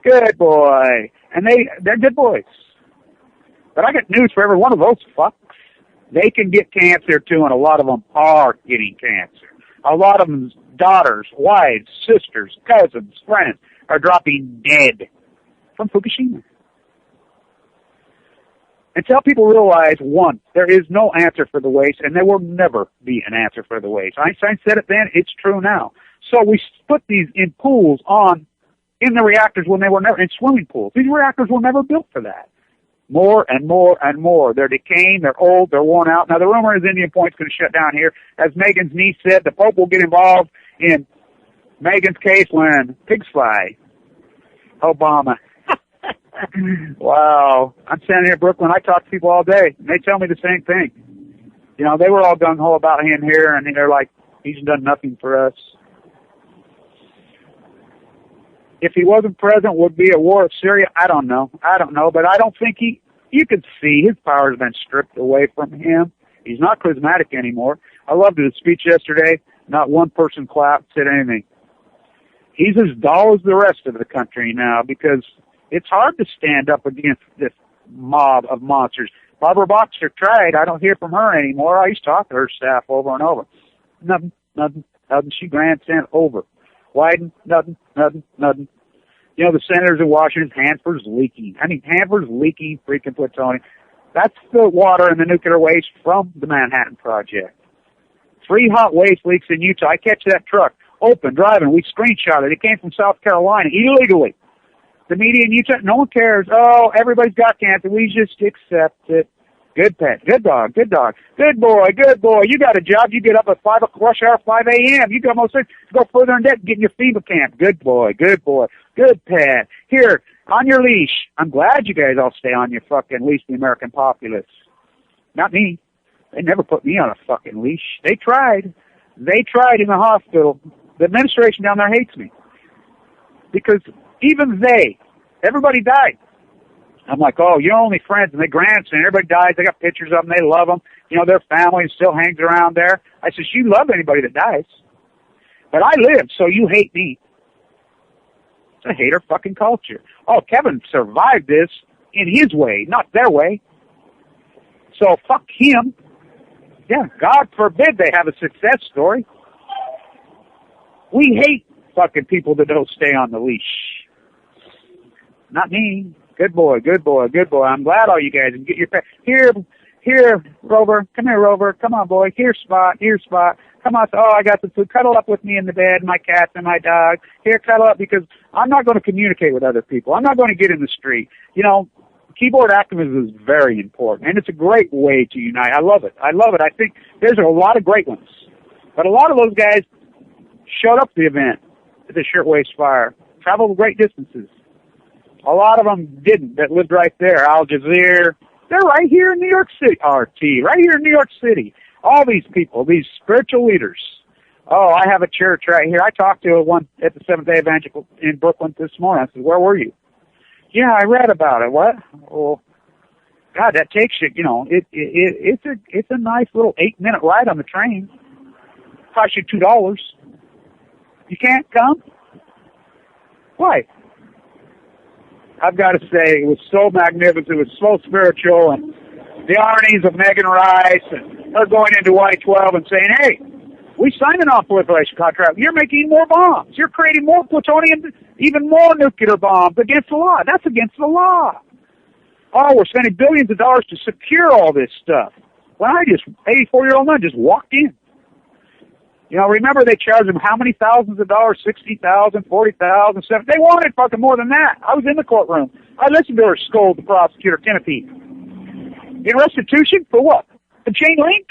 good boy. And they're good boys. But I got news for every one of those fucks. They can get cancer too, and a lot of them are getting cancer. A lot of them's daughters, wives, sisters, cousins, friends are dropping dead from Fukushima. Until people realize, one, there is no answer for the waste, and there will never be an answer for the waste. Einstein said it then, it's true now. So we put these in pools in the reactors when they were never in swimming pools. These reactors were never built for that. More and more and more. They're decaying, they're old, they're worn out. Now the rumor is Indian Point's going to shut down here. As Megan's niece said, the Pope will get involved in Megan's case when pigs fly. Obama. Wow. I'm standing here in Brooklyn. I talk to people all day, and they tell me the same thing. You know, they were all gung-ho about him here, and they're like, he's done nothing for us. If he wasn't president, would be a war of Syria? I don't know, but I don't think you could see his power has been stripped away from him. He's not charismatic anymore. I loved his speech yesterday. Not one person clapped, said anything. He's as dull as the rest of the country now because it's hard to stand up against this mob of monsters. Barbara Boxer tried. I don't hear from her anymore. I used to talk to her staff over and over. Nothing. She grandstand over. Wyden, nothing. You know, the senators in Washington, Hanford's leaking. Hanford's leaking freaking plutonium. That's the water and the nuclear waste from the Manhattan Project. 3 hot waste leaks in Utah. I catch that truck open, driving. We screenshot it. It came from South Carolina illegally. The media in Utah, no one cares. Oh, everybody's got cancer. We just accept it. Good pet. Good dog. Good dog. Good boy. Good boy. You got a job. You get up at 5 o'clock, rush hour, 5 a.m. You go almost go further in debt, get in your FEMA camp. Good boy. Good boy. Good pet. Here, on your leash. I'm glad you guys all stay on your fucking leash, the American populace. Not me. They never put me on a fucking leash. They tried. They tried in the hospital. The administration down there hates me. Because even everybody died. I'm like, oh, you're only friends, and they grandson. Everybody dies. They got pictures of them. They love them. You know, their family still hangs around there. I said, you love anybody that dies. But I live, so you hate me. It's a hater fucking culture. Oh, Kevin survived this in his way, not their way. So fuck him. Yeah, God forbid they have a success story. We hate fucking people that don't stay on the leash. Not me. Good boy, good boy, good boy. I'm glad all you guys can get your pet. Here, Rover. Come here, Rover. Come on, boy. Here, Spot. Come on. Oh, I got the food. Cuddle up with me in the bed, my cat and my dog. Here, cuddle up because I'm not going to communicate with other people. I'm not going to get in the street. You know, keyboard activism is very important, and it's a great way to unite. I love it. I think there's a lot of great ones. But a lot of those guys showed up to the event at the Shirtwaist Fire, traveled great distances. A lot of them didn't, that lived right there. Al Jazeera, they're right here in New York City. RT, right here in New York City. All these people, these spiritual leaders. Oh, I have a church right here. I talked to one at the Seventh-day Evangelical in Brooklyn this morning. I said, where were you? Yeah, I read about it. What? Well, God, that takes you. You know, it's a nice little 8-minute ride on the train. Costs you $2. You can't come? Why? I've got to say, it was so magnificent. It was so spiritual, and the ironies of Megan Rice and her going into Y-12 and saying, "Hey, we signed a non-proliferation contract. You're making more bombs. You're creating more plutonium, even more nuclear bombs against the law. That's against the law. Oh, we're spending billions of dollars to secure all this stuff." When I just, 84-year-old man, just walked in. You know, remember they charged them how many thousands of dollars? $60,000, $40,000, $70,000. They wanted fucking more than that. I was in the courtroom. I listened to her scold the prosecutor, Timothy. In restitution for what? The chain link?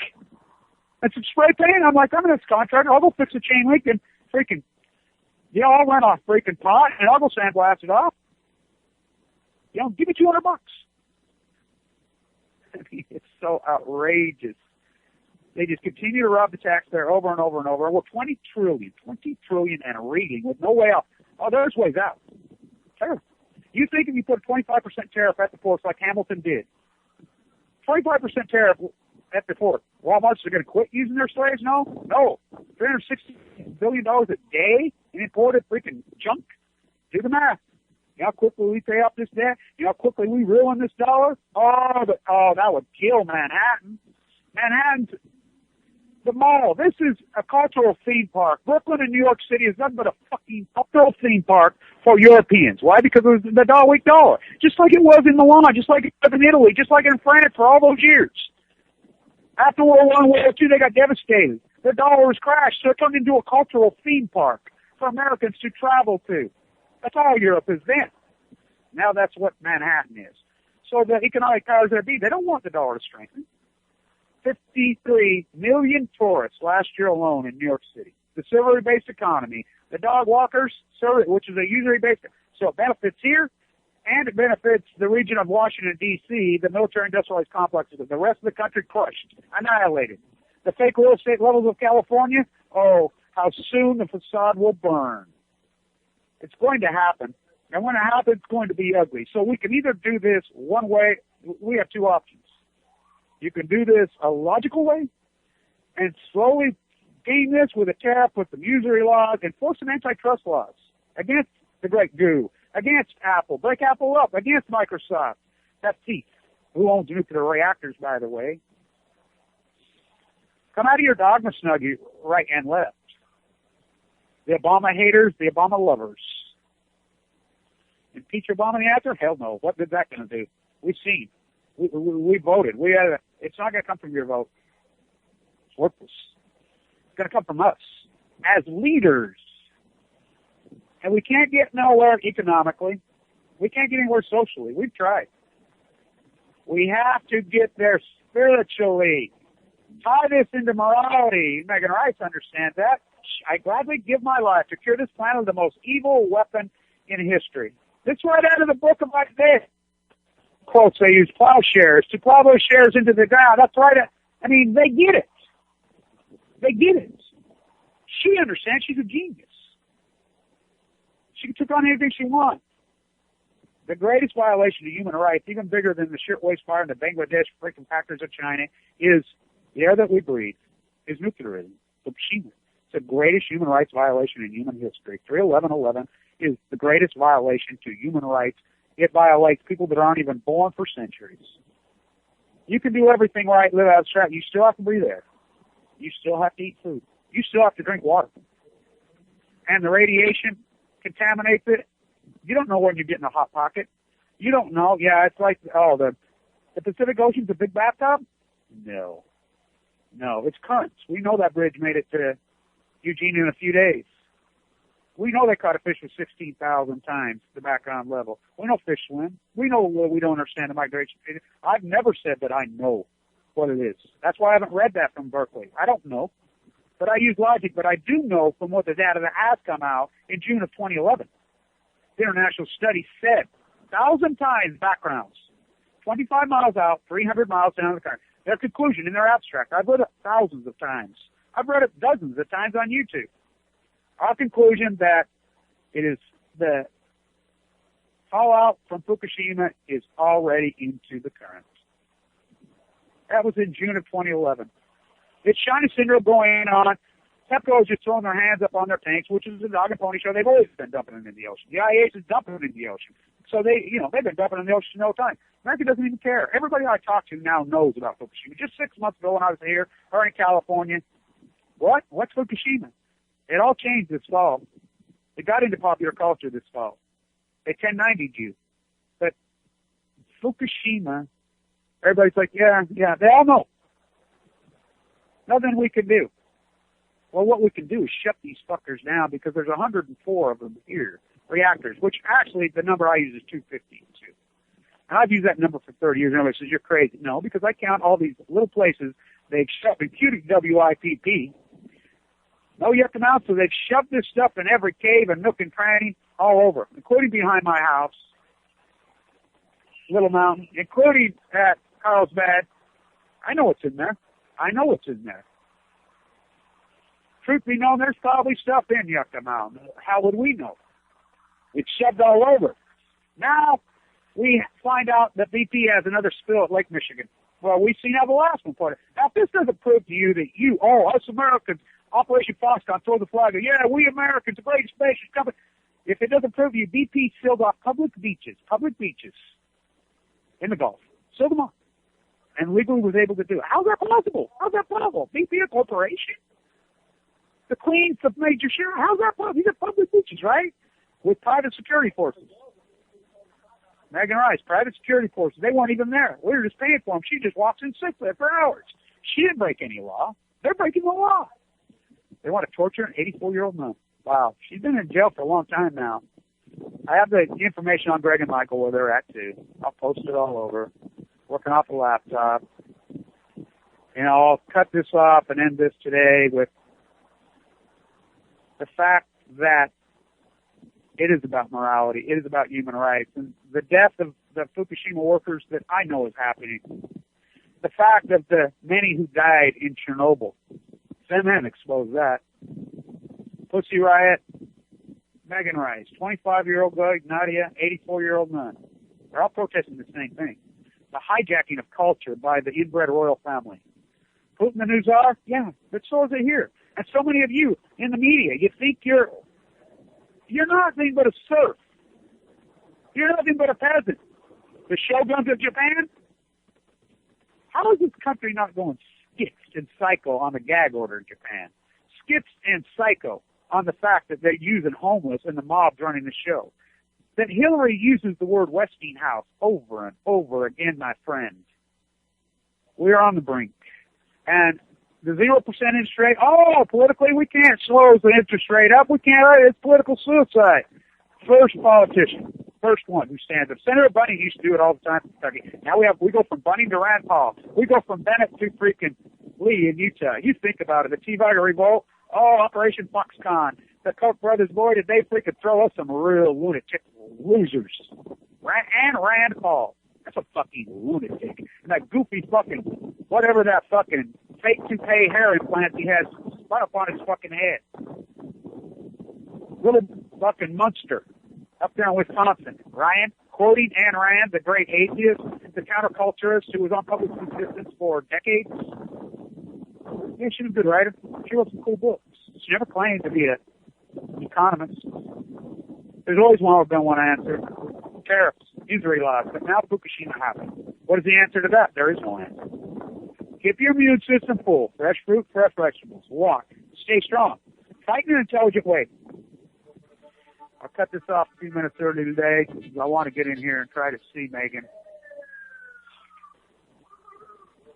And some spray paint? I'm like, I'm in this contractor. I'll go fix the chain link and freaking, you know, I'll rent off freaking pot and I'll go sandblast it off. You know, give me $200. I mean, it's so outrageous. They just continue to rob the taxpayer over and over and over. Well, $20 trillion and reading with no way out. Oh, there's ways out. Terrible. You think if you put a 25% tariff at the ports like Hamilton did, 25% tariff at the port, Walmart's are going to quit using their slaves? No. $360 billion a day in imported freaking junk? Do the math. You know how quickly we pay off this debt? You know how quickly we ruin this dollar? Oh, that would kill Manhattan. Manhattan's the mall. This is a cultural theme park. Brooklyn and New York City is nothing but a fucking cultural theme park for Europeans. Why? Because it was the weak dollar. Just like it was in Milan, just like it was in Italy, just like in France for all those years. After World War I, World War II, they got devastated. The dollar was crashed, so it turned into a cultural theme park for Americans to travel to. That's all Europe is then. Now that's what Manhattan is. So the economic powers that be, they don't want the dollar to strengthen. 53 million tourists last year alone in New York City. The silvery-based economy. The dog walkers, which is a usury-based, so it benefits here, and it benefits the region of Washington, D.C., the military-industrialized complexes. The rest of the country crushed, annihilated. The fake real estate levels of California, oh, how soon the facade will burn. It's going to happen, and when it happens, it's going to be ugly. So we can either do this one way. We have two options. You can do this a logical way and slowly gain this with a tariff, with some usury laws, and force some antitrust laws against the great goo, against Apple, break Apple up, against Microsoft. That's Teeth, who owns nuclear reactors, by the way. Come out of your dogma snuggie right and left. The Obama haters, the Obama lovers. Impeach Obama in the after? Hell no. What good that going to do? We've seen. We voted. It's not going to come from your vote. It's worthless. It's going to come from us as leaders. And we can't get nowhere economically. We can't get anywhere socially. We've tried. We have to get there spiritually. Tie this into morality. Megan Rice understands that. I gladly give my life to cure this planet of the most evil weapon in history. This right out of the book of Isaiah. Quotes they use, plowshares, to plow those shares into the ground. That's right. I mean, they get it. They get it. She understands. She's a genius. She can take on anything she wants. The greatest violation of human rights, even bigger than the shirtwaist fire in the Bangladesh freaking factories of China, is the air that we breathe, is nuclearism, Fukushima. It's the greatest human rights violation in human history. 31111 is the greatest violation to human rights. It violates people that aren't even born for centuries. You can do everything right, live abstract. You still have to breathe air. You still have to eat food. You still have to drink water. And the radiation contaminates it. You don't know when you're getting a hot pocket. You don't know. Yeah, it's like, the Pacific Ocean's a big bathtub? No, it's currents. We know that bridge made it to Eugene in a few days. We know they caught a fish with 16,000 times the background level. We know fish swim. We know we don't understand the migration. I've never said that I know what it is. That's why I haven't read that from Berkeley. I don't know. But I use logic. But I do know from what the data that has come out in June of 2011. The international study said 1,000 times backgrounds. 25 miles out, 300 miles down the country. Their conclusion in their abstract. I've read it thousands of times. I've read it dozens of times on YouTube. Our conclusion that it is the fallout from Fukushima is already into the current. That was in June of 2011. It's China syndrome going on. TEPCO is just throwing their hands up on their tanks, which is a dog and pony show. They've always been dumping them in the ocean. The IAEA is dumping them in the ocean. So they've been dumping them in the ocean no time. America doesn't even care. Everybody I talk to now knows about Fukushima. Just 6 months ago when I was here, or in California, what's Fukushima? It all changed this fall. It got into popular culture this fall. They 1090'd you. But Fukushima, everybody's like, yeah, they all know. Nothing we can do. Well, what we can do is shut these fuckers down because there's 104 of them here, reactors, which actually the number I use is 252. And I've used that number for 30 years. And everybody says, you're crazy. No, because I count all these little places they've shoved, including WIPP. No, you have to mount, so they've shoved this stuff in every cave and nook and cranny all over, including behind my house, Little Mountain, including at Carlsbad. I know what's in there. Truth be known, there's probably stuff in Yucca Mountain. How would we know? It's shoved all over. Now we find out that BP has another spill at Lake Michigan. Well, we've seen how the last one put it. Now, if this doesn't prove to you that us Americans, Operation Foxconn, throw the flag, yeah, we Americans, the greatest nation company. If it doesn't prove to you, BP sealed off public beaches in the Gulf. Sealed them off. And legally was able to do it. How's that possible? BP, a corporation? The Queen's the major share. How's that possible? These are public beaches, right? With private security forces. Megan Rice, private security forces. They weren't even there. We were just paying for them. She just walks in sick there for hours. She didn't break any law. They're breaking the law. They want to torture an 84-year-old nun. Wow. She's been in jail for a long time now. I have the information on Greg and Michael where they're at, too. I'll post it all over. Working off the laptop. I'll cut this off and end this today with the fact that it is about morality. It is about human rights. And the death of the Fukushima workers that I know is happening. The fact of the many who died in Chernobyl. CNN exposed that. Pussy Riot, Megan Rice, 25-year-old guy, Nadia, 84-year-old nun. They're all protesting the same thing. The hijacking of culture by the inbred royal family. Putin the news are? Yeah, but so is it here. And so many of you in the media, you think you're nothing but a serf. You're nothing but a peasant. The shoguns of Japan? How is this country not going skips and psycho on the gag order in Japan? Skips and psycho on the fact that they're using homeless and the mob's running the show. That Hillary uses the word Westinghouse over and over again, my friends. We're on the brink. And the 0% interest rate, politically we can't slow the interest rate up. We can't, it's political suicide. First politician, first one who stands up. Senator Bunning used to do it all the time in Kentucky. Now we go from Bunning to Rand Paul. We go from Bennett to freaking Lee in Utah. You think about it. The T-Viger Revolt, Operation Foxconn. The Koch brothers, boy, did they freaking throw us some real lunatic losers. And Rand Paul. That's a fucking lunatic. And that goofy fucking, whatever that fucking fake toupee hair implant he has right up on his fucking head. Little fucking monster up there in Wisconsin. Ryan, quoting Ayn Rand, the great atheist, the counterculturist who was on public assistance for decades. Yeah, she was a good writer. She wrote some cool books. She never claimed to be an economist. There's always been one answer. Tariffs, usury laws, but now Fukushima happened. What is the answer to that? There is no answer. Keep your immune system full. Fresh fruit, fresh vegetables. Walk. Stay strong. Fight in an intelligent way. I'll cut this off a few minutes early today because I want to get in here and try to see Megan.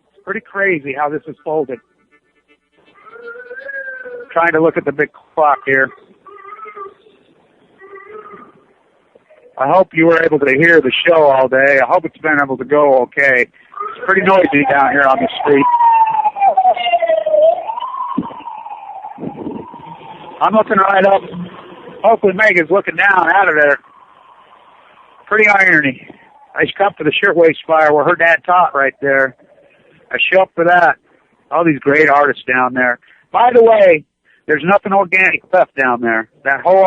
It's pretty crazy how this is folded. Trying to look at the big clock here. I hope you were able to hear the show all day. I hope it's been able to go okay. It's pretty noisy down here on the street. I'm looking right up. Hopefully Megan's looking down out of there. Pretty irony. I should come to the Shirtwaist Fire where her dad taught right there. I show up for that. All these great artists down there. By the way, there's nothing organic stuff down there. That whole